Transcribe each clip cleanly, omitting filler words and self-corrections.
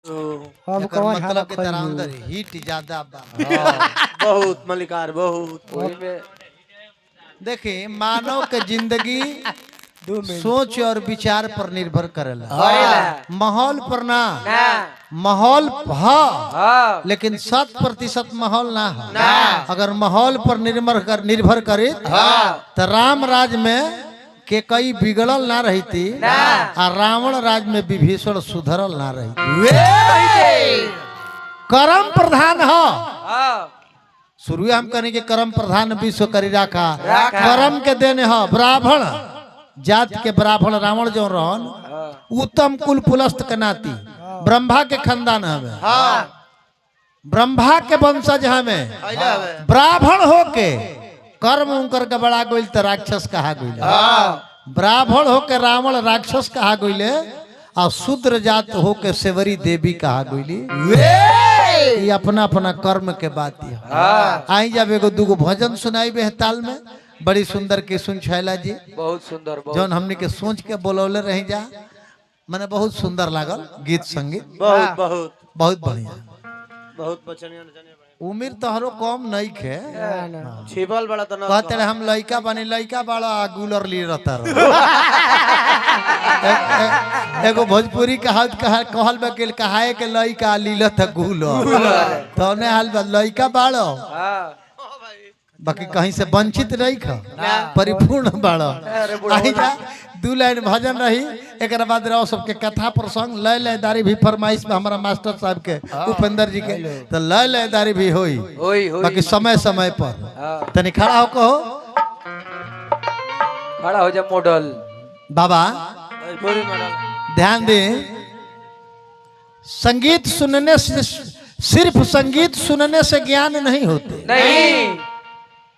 अब एकर कौन मतलब के हवा तरह खोई अंदर हीट ज्यादा बा। बहुत मलिकार बहुत वही में देखिए मानव के जिंदगी 2 मिनट सोच और विचार पर निर्भर करेला, करेला माहौल पर ना। ना माहौल हाँ लेकिन 100% माहौल ना हो। अगर माहौल पर निर्भर करे तो राम राज में के कई बिगड़ल ना रही थी और रावण राज में विभीषण सुधरल ना रही थी। कर्म प्रधान हो हाँ शुरू हम कहें कि कर्म प्रधान विश्व करी राखा। कर्म के देने हो ब्राह्मण जात के ब्राह्मण रावण जो रहन उत्तम कुल पुलस्त के नाती ब्रह्मा के खानदान हमें ब्रह्मा के वंशज हमें ब्राह्मण होके कर्म उनकर के बड़ा गोइल तो राक्षस कहा गोइल। ब्राह्मण होके रावण राक्षस कहा गोइले और शूद्र जात होके सेवरी देवी कहा गोइली। ये अपना अपना कर्म के बात है। आई जब एगो दूगो भजन सुनाई बेहताल में बड़ी सुंदर के सुन छैला जी बहुत सुंदर जौन हमने के सोच के बोलौले रही जा मने बहुत सुंदर लागल गीत संगीत बहुत बहुत बहुत बढ़िया। बहुत बचनिया उम्र तोहरो कम नहीं खे छिपल बड़ा तो कहते रहे हम लड़का बनी लड़का बड़ा गुलर ली रहता एगो भोजपुरी कहल बकिल कहाए के लड़का लीलत गुलर तो ने हाल लड़का बाड़ो बाकी कहीं से वंचित नहीं खा परिपूर्ण बाड़ो। आई जा 2 लाइन भजन रही एक बाद रहो सबके कथा प्रसंग लय लयदारी भी फरमाइश में हमारा मास्टर साहब के उपेंद्र जी के तो लय लयदारी भी होई बाकी समय समय पर तनी खड़ा हो कहो खड़ा हो जा मॉडल बाबा पूरी मॉडल ध्यान दें संगीत सुनने से सिर्फ संगीत सुनने से ज्ञान नहीं होते नहीं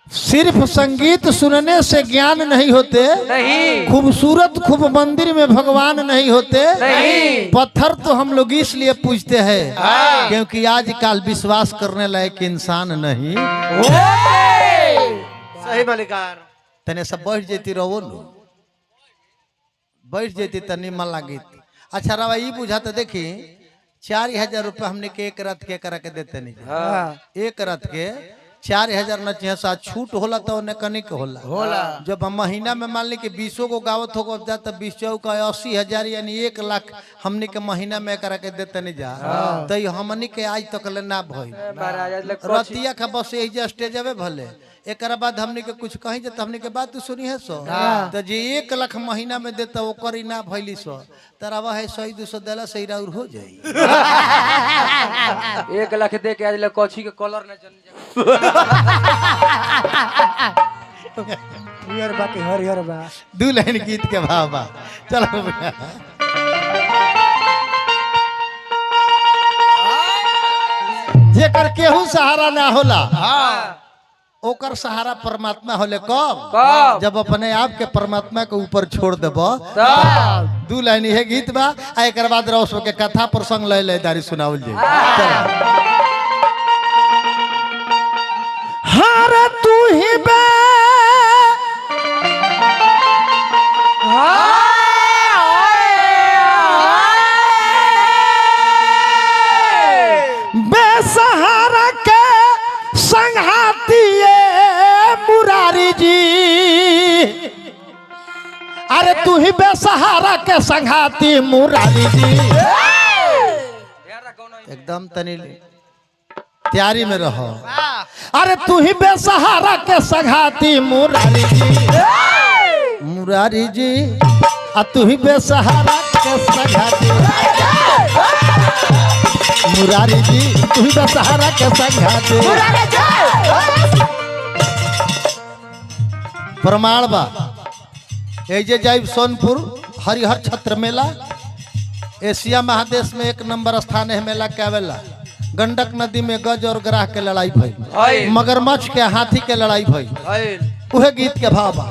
सिर्फ संगीत सुनने से ज्ञान नहीं होते नहीं खूबसूरत खूब मंदिर में भगवान नहीं होते नहीं पत्थर तो हम लोग इसलिए पूजते हैं क्योंकि आजकल विश्वास करने लायक इंसान नहीं। सही मलिकार तने सब बैठ जेती रहो बैठ जेती तनी मन लागी। अच्छा रवा ये बुझा तो देखी 4000 रुपये हमने के एक रथ के करा के देते नहीं एक रथ के 4000 न चाहिए छूट होला तो कनिक होला जब हम महीना में मान ली कि 20 गो गावत हो जा तो 20 चौका 80,000 यानी 1 लाख हमने के महीना में करा के देते नहीं जा तो हमनी के आज तक ले ना भई रतिया का बस यही स्टेजवे भले एक बाद हमने के कुछ कहीं तो हमने के बात सुनी है सो तो जे 1 लाख महीना में देता ओकर ही ना भइली सो तरवा है 100-200 देला से राउर हो जाई 1 लाख दे के आज ले कछी के कलर न चल हरियर बा के हरियर बा 2 लाइन गीत के भाव बा चलो जेकर केहू सहारा ना होला ओकर सहारा परमात्मा होले कब जब अपने आप के परमात्मा के ऊपर छोड़ देबो 2 लाइन है गीत बा आ एक बाद रहो के कथा प्रसंग लय लयदारी सुनावल जाए। हार तू ही बे बेसहारा के संघाती मुरारी जी अरे तू ही बेसहारा के संघाती मुरारी जी एकदम तनी तैयारी में रहो। अरे तू ही बेसहारा के संघाती मुरारी जी आ तू ही बेसहारा के संघाती मुरारी जी तू ही बेसहारा के संघाती प्रमाण बा एजे जाइब सोनपुर हरिहर छत्र मेला एशिया महादेश में 1 नंबर स्थान है मेला केवला गंडक नदी में गज और ग्राह के लड़ाई भई मगरमच्छ के हाथी के लड़ाई भई उहे गीत के भाव बा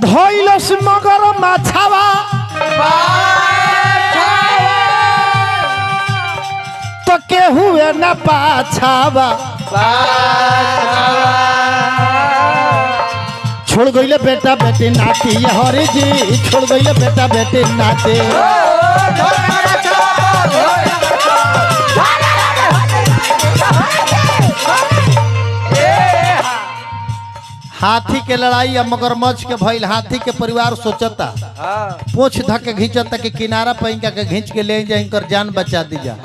धइलस मगर माछावा तो केहू न पाछावा छोड़ गईले बेटा बेटी नाती हरि जी छोड़ गईले बेटा बेटी नाती हाथी के लड़ाई या मगरमच्छ के भइल हाथी के परिवार सोचता पूछ धक के घींचता कि किनारा पैंका के घींच के ले जाए कर जान बचा दी जा।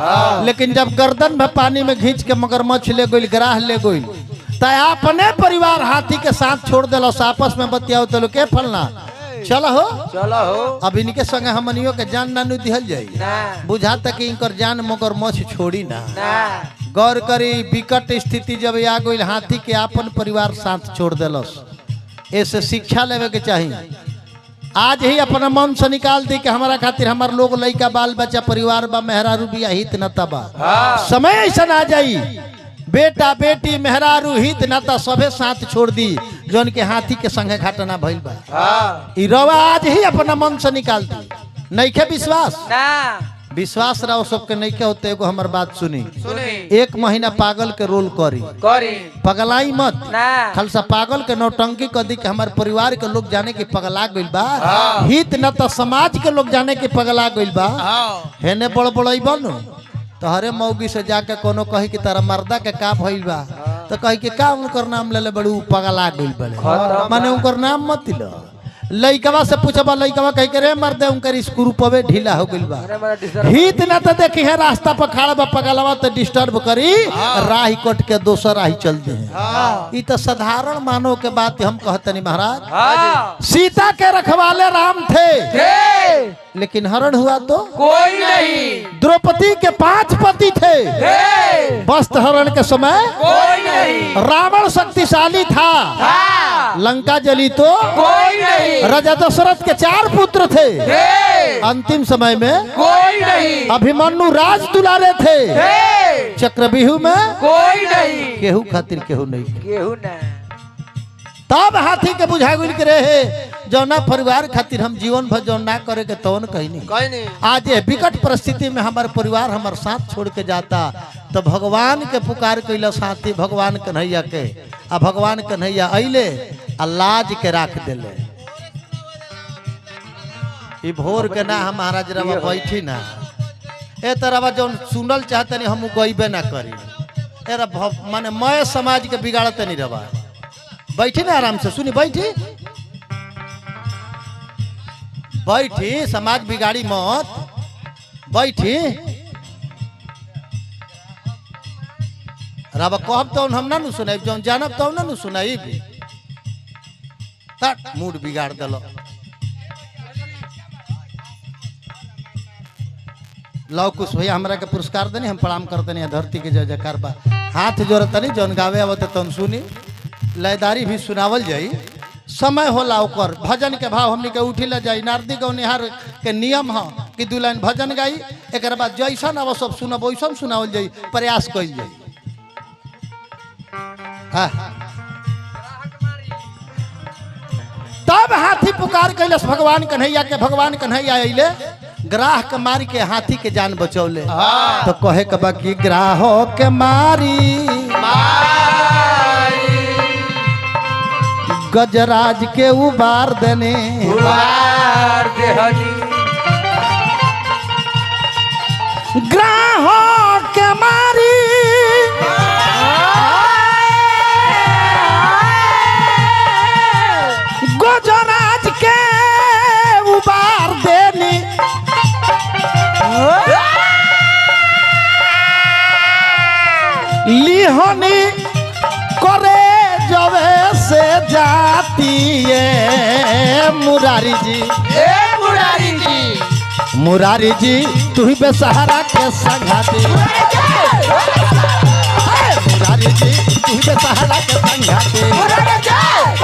लेकिन जब गर्दन में पानी में घींच के मगरमच्छ ले गई ग्राह ले गई तो अपने परिवार हाथी के साथ छोड़ दिलो आपस में बतियाओ तो के फलना चलो हो अब इनके संगे हमनियों के जान नानू दिहल जाई बुझाता कि इनकर जान मगरमच्छ छोड़ी ना गौर करी विकट स्थिति जब आ गई हाथी के अपन परिवार साथ छोड़ दिलस ऐसे शिक्षा लेवे के चाहिए। आज ही अपना मन से निकाल दी कि हमारा खातिर हमार लोग लइका बाल बच्चा परिवार बा मेहरारू बिया हित नता बा समय ऐसा आ जाई बेटा बेटी मेहरारू हित नाता सबे साथ छोड़ दी जौन के हाथी के संगे घटना भइल बा ई रवा आज ही अपना मन से निकाल दी नइखे विश्वास विश्वास रहो सबके नहीं क्या होते एगो हमार बात सुनी 1 महीना पागल के रोल करी पगलाई मत खालसा पागल के नौटंकी कर दी कि हमारे परिवार के लोग जाने के पगला गइल बा हित न तो समाज के लोग जाने के पगला गइल बा हेने बड़ बड़ई बन तोहरे मौगी से जाके कोनो कही कि तारा मर्दा के का भइल बा तो कही कि का उनकर नाम ले बड़ू पगला गइल बड़े माने उनकर नाम मत लो लइकवा से पूछबा लइकवा कह के रे मर्दे उनकर स्क्रू पवे ढीला हो गइल बा हित न तो देखी है रास्ता पर खड़ा बा पगलवा तो डिस्टर्ब करी राह कट के दोसर राह चल दे ई तो साधारण मानव के बात हम कहतनी महाराज सीता के रखवाले राम थे लेकिन हरण हुआ तो कोई नहीं। द्रौपदी के 5 पति थे वस्त्र हरण के समय कोई नहीं। रावण शक्तिशाली था लंका जली तो कोई नहीं। राजा दशरथ के 4 पुत्र थे अंतिम समय में कोई नहीं। अभिमन्यु राज दुलारे थे चक्रव्यूह में कोई नहीं। केहू खातिर केहू नहीं केहू ना तब हाथी के बुझा गुल के रहे जौना परिवार खातिर हम जीवन भर जौन ना करे के तौन कहीं नहीं आज ये विकट परिस्थिति में हमारे परिवार हमारे साथ छोड़ के जाता तो भगवान के पुकार कैला साथी भगवान कन्हैया के आ भगवान कन्हैया अइले आ लाज के राख दिले ई भोर के ना हम महाराज रवा बैठी ना ए तरह जौन सुनल चाहते नहीं हम गईबे ना करी ए माने मैं समाज के बिगाड़ते नहीं रवा बैठी ना आराम से सुनी बैठी बैठी समाज बिगाड़ी मत बैठी रब कहब तो हम ना सुनाई जौन जानब तो ना सुनाई मूड बिगाड़ दलो लव कुछ भैया हमरा के पुरस्कार देनी हम प्रणाम करते नहीं धरती के जय जयकार बा हाथ जोड़त नहीं जौन गावे आवत तन सुनी लयदारी भी सुनावल जाई समय होला ओकर भजन के भाव हमनी के उठी ला जाई नारदी गौनिहार के नियम है कि 2 लाइन भजन गाई एक बाद जैसा ना सब सुनब वैसा सुनावल जाई प्रयास कइल जाई तब हाथी पुकार कैलस भगवान कन्हैया के भगवान कन्हैया अइले ग्राह के मारी के हाथी के जान बचौले तो कहे के बा कि ग्राहो के मारी गजराज के उबार देने ग्राहों के मारी गजराज के उबार देने लिहोनी करे जवे से जाती है मुरारी जी मुरारी जी तू ही बेसहारा के संघाती मुरारी जी तू ही बेसहारा के संघाती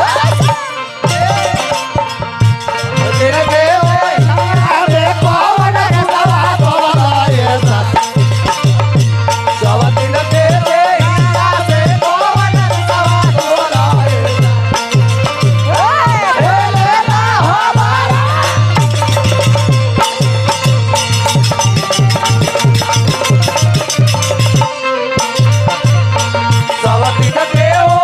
सब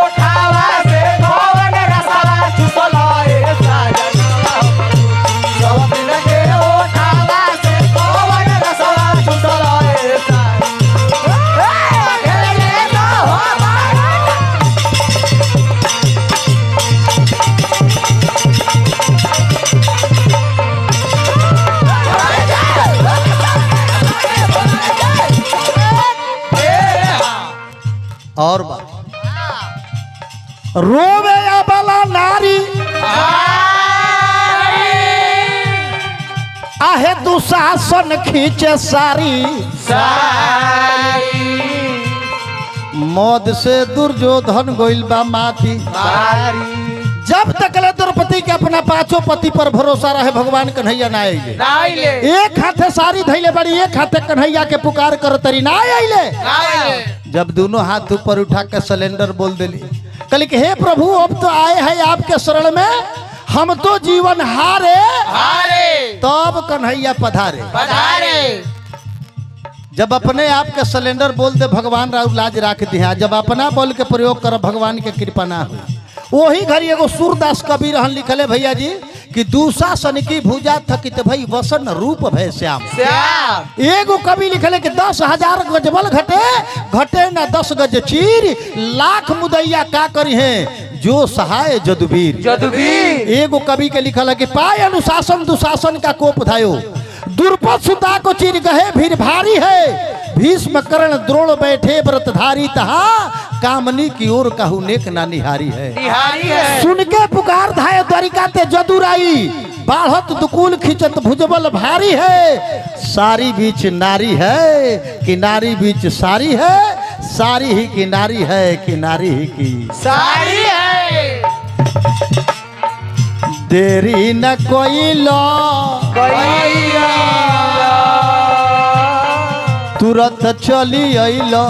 और बात रोवे अबला नारी आहे दुशासन खींचे सारी मौत से दुर्योधन गोइल बा माती जब तक ले द्रौपदी के अपना पांचों पति पर भरोसा रहे भगवान कन्हैया ना आइले एक हाथे सारी धैले बड़ी एक हाथे कन्हैया के पुकार कर तरी ना आइले जब दोनों हाथ ऊपर उठा के सिलेंडर बोल दिली कल के हे प्रभु अब तो आए हैं आपके शरण में हम तो जीवन हारे तब कन्हैया पधारे जब अपने आप के सिलेंडर बोल दे भगवान राव लाज राख दिया जब अपना बोल के प्रयोग कर भगवान के कृपा ना हो वही घड़ी एगो सूरदास कवि रहन लिखले भैया जी कि दूसा सन की भुजा थकित भई वसन रूप भय श्याम एगो कवि लिखले कि 10,000 गजबल घटे घटे ना 10 गज चीर लाख मुदैया का करी है जो सहाय जदुबीर एगो कवि के लिखल है कि पाए अनुशासन दुशासन का कोप धायो दुर्पद सुता को चीर गहे भीड़ भारी है भीष्म कर्ण द्रोण बैठे व्रतधारी तहा कामनी की ओर कहू नेक ना निहारी है सुन के पुकार धाय द्वारिका ते जदुराई बाढ़त दुकुल खिंचत भुजबल भारी है सारी बीच नारी है कि नारी बीच सारी है सारी ही की नारी है कि नारी ही की सारी है देरी न कोई लो तुरंत चली अइलो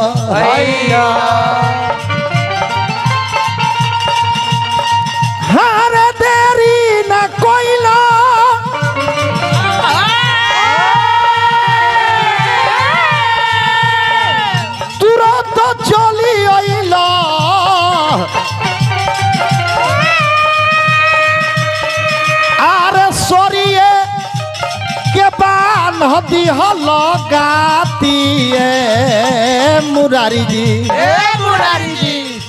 हारे देरी न कोई लो तुरंत चली अइलो आरे सोरिए के बान हदी हलो गाती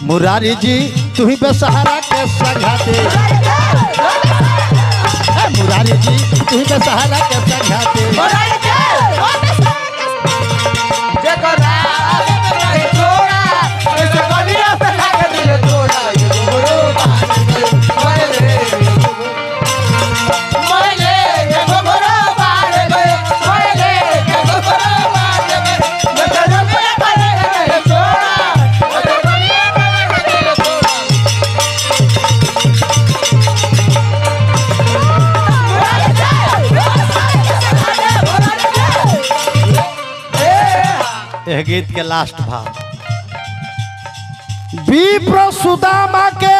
मुरारी जी तू ही बेसहारा के संघाते मुरारी जी तू ही बेसहारा के संघाते गीत के लास्ट भाव विप्र सुदामा के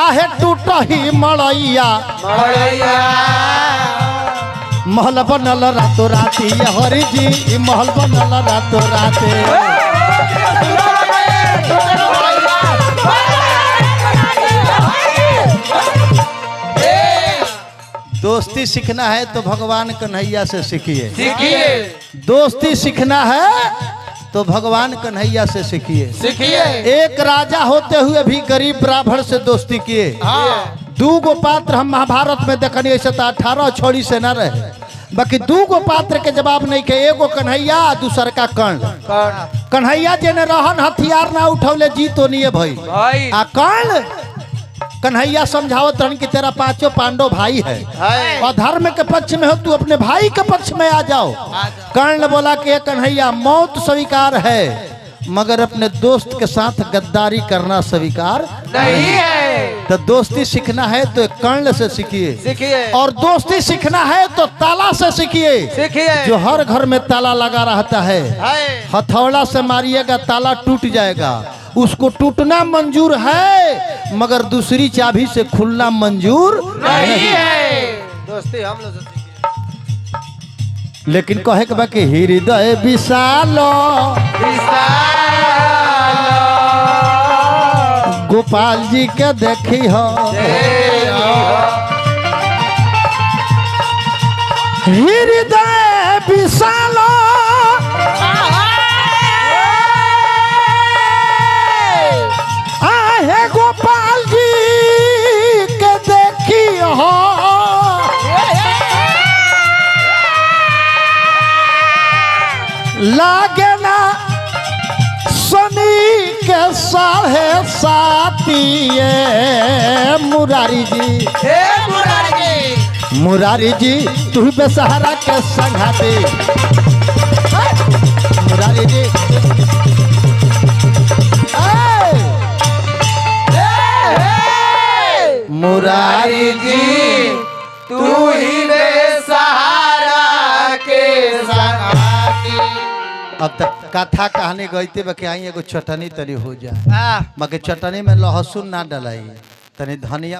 आहे टूट ही मड़ैया महल बनल रातो राती हरि जी महल बनल रातो राते दोस्ती सीखना है तो भगवान कन्हैया से सीखिए दोस्ती सीखना है तो भगवान कन्हैया से सीखिए एक राजा होते हुए भी गरीब ब्राह्मण से दोस्ती किए दूगो पात्र हम महाभारत में देखनी ऐसे तो 18 छोड़ी से न रहे बाकी दूगो पात्र के जवाब नहीं के एगो कन्हैया दूसर का कर्ण कन्हैया जी ने रहन हथियार ना उठौले जीतो नहीं भाई आ कर्ण कन्हैया समझावत रहन कि तेरा पांचों पांडव भाई है और धर्म के पक्ष में हो तू अपने भाई के पक्ष में आ जाओ कर्ण बोला कि कन्हैया मौत स्वीकार है मगर अपने दोस्त के साथ गद्दारी करना स्वीकार नहीं है तो दोस्ती सीखना है तो कर्ण से सीखिए और दोस्ती सीखना है तो ताला से सीखिए जो हर घर में ताला लगा रहता है हथौड़ा से मारिएगा ताला टूट जाएगा उसको टूटना मंजूर है मगर दूसरी चाबी से खुलना मंजूर नहीं है दोस्ती हम लोग लेकिन कहे के बाकी हृदय विशालो गोपाल जी के देखी हो हृदय विशालो आहे गोपाल जी के देखी हो लागे ना शनि के 7:30 मुरारी जी हे मुरारी मुरारी जी तू बेसहारा के संघाती मुरारी जी मुरारी जी तू ही बेसहारा के संगाती। अब तक कथा कहानी गईते बाकी आई एगो चटनी तनी हो जाए बाकी चटनी में लहसुन ना डलाई तनी धनिया